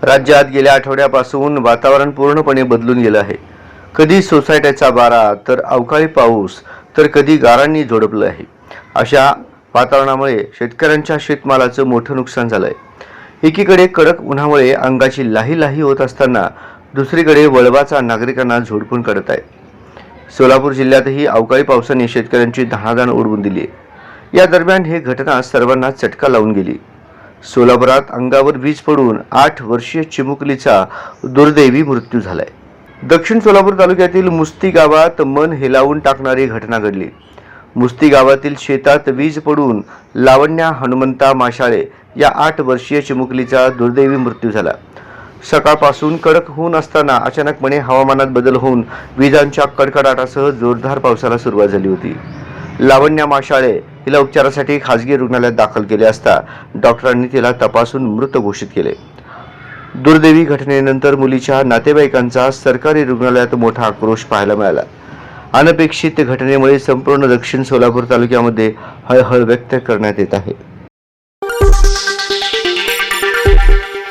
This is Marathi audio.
राज्यात गेल्या आठवड्यापासून वातावरण पूर्णपणे बदलून गेलं आहे। कधी सोसायट्याचा वारा, तर अवकाळी पाऊस, तर कधी गारांनी झोडपलं आहे। अशा वातावरणामुळे शेतकऱ्यांच्या शेतमालाचं मोठं नुकसान झालंय। एकीकडे कडक उन्हामुळे अंगाची लाही होत असताना दुसरीकडे वळवाचा नागरिकांना झोडपून काढत आहे। सोलापूर जिल्ह्यातही अवकाळी पावसाने शेतकऱ्यांची धानादाण उडवून दिली आहे। या दरम्यान ही घटना सर्वांना चटका लावून गेली। सोलापुरात अंगावर वीज पडून 8 वर्षीय चिमुकलीचा दुर्दैवी मृत्यू झालाय। दक्षिण सोलापूर तालुक्यातील मुस्ती गावात मन हेलावून टाकणारी घटना घडली। मुस्ती गावातील शेतात वीज पडून लावण्या हनुमंता माशाळे या 8 वर्षीय चिमुकलीचा दुर्दैवी मृत्यू झाला। सकाळपासून कडक ऊन असताना अचानकपणे हवामानात बदल होऊन विजांच्या कडकडाटासह जोरदार पावसाला सुरुवात झाली होती। लावण्या माशाळे हिला उपचारासाठी खासगी रुग्णालयात दाखल केले असता डॉक्टरांनी तिला तपासून मृत घोषित केले। दुर्दैवी घटनेनंतर मुलीच्या नातेवाईकांचा सरकारी रुग्णालयात मोठा आक्रोश पाहायला मिळाला। अनपेक्षित घटनेमुळे संपूर्ण दक्षिण सोलापूर तालुक्यामध्ये हळहळ व्यक्त करण्यात येत आहे।